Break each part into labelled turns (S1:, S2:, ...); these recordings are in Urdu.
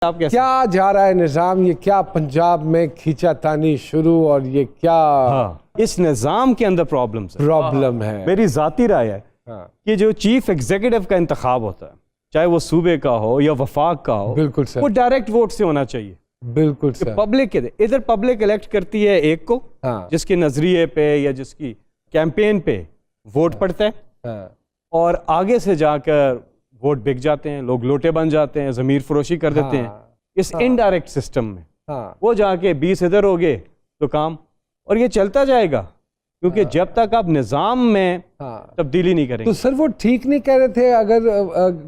S1: آپ
S2: کیا جا رہا ہے نظام، یہ کیا پنجاب میں کھینچا تانی شروع، اور یہ کیا
S1: اس نظام کے اندر
S2: پرابلم ہے؟
S1: میری ذاتی رائے ہے کہ جو چیف ایگزیکٹو کا انتخاب ہوتا ہے، چاہے وہ صوبے کا ہو یا وفاق کا ہو،
S2: بالکل سر،
S1: وہ ڈائریکٹ ووٹ سے ہونا چاہیے.
S2: بالکل سر.
S1: پبلک ادھر پبلک الیکٹ کرتی ہے ایک کو جس کے نظریے پہ یا جس کی کیمپین پہ ووٹ پڑتا ہے، اور آگے سے جا کر ووٹ بک جاتے ہیں، لوگ لوٹے بن جاتے ہیں، ضمیر فروشی کر دیتے ہیں. اس انڈائریکٹ سسٹم میں وہ جا کے 20 ادھر ہو گئے تو کام، اور یہ چلتا جائے گا کیونکہ جب تک آپ نظام میں تبدیلی نہیں کریں.
S2: تو سر وہ ٹھیک نہیں کہہ رہے تھے اگر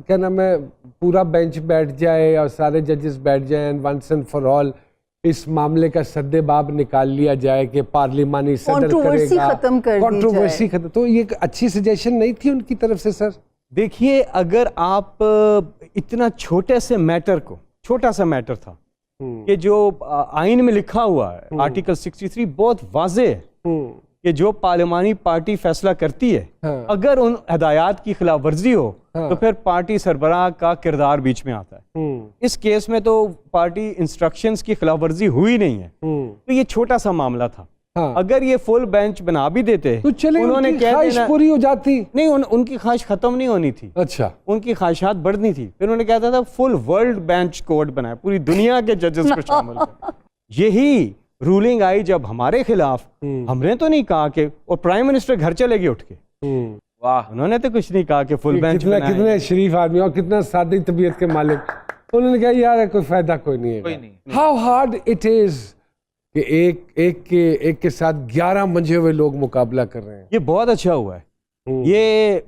S2: کیا نام ہے پورا بینچ بیٹھ جائے اور سارے ججز بیٹھ جائیں ونس اینڈ فار آل، اس معاملے کا سد باب نکال لیا جائے کہ پارلیمانی صدر کرے گا، کنٹروورسی ختم. تو یہ ایک اچھی سجیشن نہیں تھی ان کی طرف سے سر؟
S1: دیکھیے، اگر آپ اتنا چھوٹے سے میٹر کو، چھوٹا سا میٹر تھا کہ جو آئین میں لکھا ہوا ہے، آرٹیکل 63 بہت واضح ہے کہ جو پارلیمانی پارٹی فیصلہ کرتی ہے، اگر ان ہدایات کی خلاف ورزی ہو تو پھر پارٹی سربراہ کا کردار بیچ میں آتا ہے. اس کیس میں تو پارٹی انسٹرکشنز کی خلاف ورزی ہوئی نہیں ہے، تو یہ چھوٹا سا معاملہ تھا. اگر یہ فل بینچ بنا بھی دیتے
S2: تو انہوں نے خواہش پوری ہو جاتی.
S1: نہیں، ان کی خواہش ختم نہیں ہونی تھی.
S2: اچھا،
S1: ان کی خواہشات بڑھنی تھی. پھر انہوں نے کہتا تھا فل ورلڈ بینچ کوڈ بنائے، پوری دنیا کے ججز کو شامل کریں. یہی رولنگ آئی جب ہمارے خلاف. ہم نے تو نہیں کہا کہ، اور پرائم منسٹر گھر چلے گئے اٹھ کے، واہ، انہوں نے تو کچھ نہیں کہا کہ فل بینچ بنائے.
S2: کتنے شریف آدمی اور کتنا سادی طبیعت کے مالک. انہوں نے کہا یار کوئی فائدہ کوئی نہیں ہے. ہاؤ ہارڈ اٹ از کہ ایک کے ساتھ 11 منجھے ہوئے لوگ مقابلہ کر رہے ہیں.
S1: یہ بہت اچھا ہوا ہے. یہ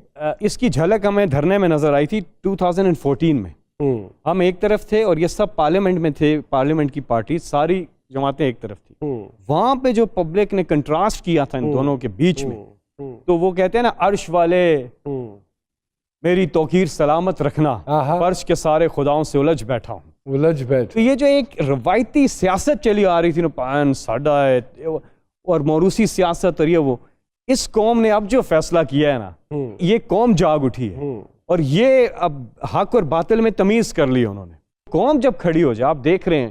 S1: اس کی جھلک ہمیں دھرنے میں نظر آئی تھی 2014 میں. ہم ایک طرف تھے اور یہ سب پارلیمنٹ میں تھے، پارلیمنٹ کی پارٹی ساری جماعتیں ایک طرف تھی. وہاں پہ جو پبلک نے کنٹراسٹ کیا تھا ان دونوں کے بیچ میں، تو وہ کہتے ہیں نا، عرش والے میری توقیر سلامت رکھنا، فرش کے سارے خداؤں سے الجھ بیٹھا ہوں. تو یہ جو ایک روایتی سیاست چلی آ رہی تھی نا، پان ساڈا ہے اور موروثی سیاست، اور یہ وہ، اس قوم نے اب جو فیصلہ کیا ہے نا، یہ قوم جاگ اٹھی ہے اور یہ اب حق اور باطل میں تمیز کر لی انہوں نے. قوم جب کھڑی ہو جائے، آپ دیکھ رہے ہیں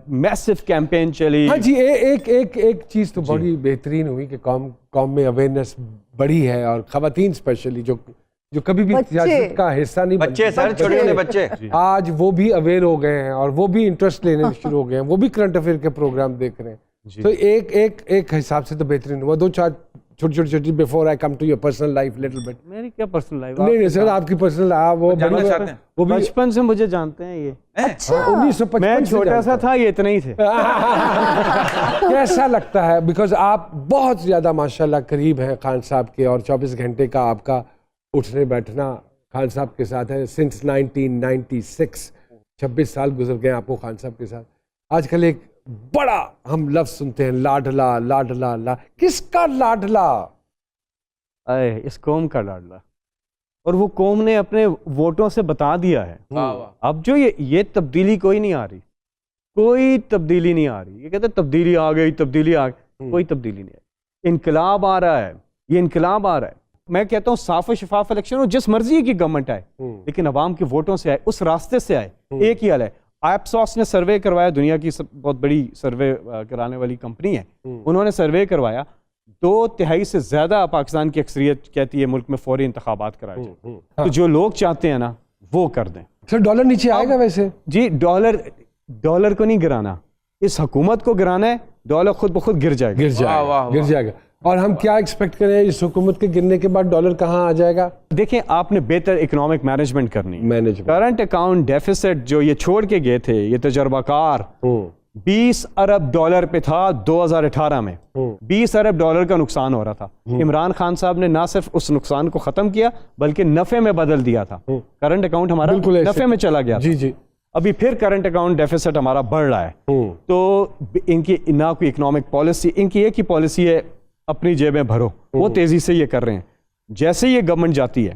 S1: میسو کیمپین چلی.
S2: ہاں جی، ایک چیز تو بڑی بہترین ہوئی کہ قوم میں اویئرنیس بڑی ہے، اور خواتین اسپیشلی جو کبھی بھی سیاست کا حصہ نہیں بنتے،
S3: بچے سر، چھوٹے چھوٹے بچے،
S2: آج وہ بھی اویئر ہو گئے ہیں اور وہ بھی انٹرسٹ لینے شروع ہو گئے ہیں، وہ بھی کرنٹ افیئر کے پروگرام دیکھ رہے ہیں. تو ایک حساب سے تو بہترین ہوا. دو چار چھوٹی before I come to your personal life little bit.
S1: میری کیا پرسنل لائف؟
S2: نہیں سر، آپ کی پرسنل، وہ
S1: بچپن سے مجھے جانتے ہیں. یہ
S2: 1955
S1: میں چھوٹا سا تھا، یہ اتنے ہی تھے.
S2: کیسا لگتا ہے؟ بیکاز آپ بہت زیادہ ماشاءاللہ قریب ہیں خان صاحب کے، اور 24 گھنٹے کا آپ کا اٹھنے بیٹھنا خان صاحب کے ساتھ ہے سنس 1996. 26 سال گزر گئے آپ کو خان صاحب کے ساتھ. آج کل ایک بڑا ہم لفظ سنتے ہیں، لاڈلا لاڈلا. کس کا لاڈلا؟
S1: اس قوم کا لاڈلا. اور وہ قوم نے اپنے ووٹوں سے بتا دیا ہے. اب جو یہ تبدیلی کوئی نہیں آ رہی، کوئی تبدیلی نہیں آ رہی. یہ کہتے ہیں تبدیلی آ گئی، تبدیلی آ گئی. کوئی تبدیلی نہیں آئی. انقلاب آ رہا ہے، یہ انقلاب آ رہا ہے. میں کہتا ہوں صاف و شفاف الیکشن ہو، جس مرضی کی گورنمنٹ آئے، لیکن عوام کے ووٹوں سے آئے، اس راستے سے آئے. ایک ہی حل ہے. ایپسوس نے سروے کروایا، دنیا کی بہت بڑی سروے کرانے والی کمپنی ہے. انہوں نے سروے کروایا، 2/3 سے زیادہ پاکستان کی اکثریت کہتی ہے ملک میں فوری انتخابات کرائے جائیں. تو جو لوگ چاہتے ہیں نا وہ کر دیں.
S2: سر ڈالر نیچے آئے گا ویسے؟
S1: جی، ڈالر کو نہیں گرانا، اس حکومت کو گرانا ہے. ڈالر خود بخود گر جائے
S2: گا. اور ہم کیا ایکسپیکٹ کریں اس حکومت کے گرنے کے بعد؟ ڈالر کہاں آ جائے گا؟
S1: دیکھیں، آپ نے بہتر اکنامک مینجمنٹ کرنی. کرنٹ اکاؤنٹ ڈیفیسٹ جو یہ چھوڑ کے گئے تھے یہ تجربہ کار، 20 ارب ڈالر پہ تھا 2018 میں. 20 ارب ڈالر کا نقصان ہو رہا تھا. عمران خان صاحب نے نہ صرف اس نقصان کو ختم کیا بلکہ نفع میں بدل دیا تھا. کرنٹ اکاؤنٹ ہمارا نفع میں چلا گیا.
S2: جی.
S1: ابھی پھر کرنٹ اکاؤنٹ ڈیفیسٹ ہمارا بڑھ رہا ہے. تو ان کی نہ کوئی اکنامک پالیسی، ان کی ایک ہی پالیسی ہے، اپنی جیبیں بھرو. وہ تیزی سے یہ کر رہے ہیں. جیسے یہ گورنمنٹ جاتی ہے،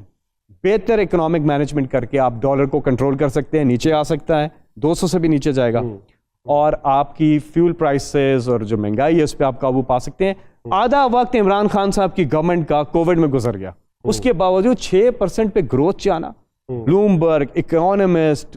S1: بہتر اکنامک مینجمنٹ کر کے آپ ڈالر کو کنٹرول کر سکتے ہیں. نیچے آ سکتا ہے، 200 سے بھی نیچے جائے گا. اور آپ کی فیول پرائسز اور جو مہنگائی ہے اس پہ آپ قابو پا سکتے ہیں. آدھا وقت عمران خان صاحب کی گورنمنٹ کا کووڈ میں گزر گیا. اس کے باوجود 6% پہ گروتھ جانا. Bloomberg, economist,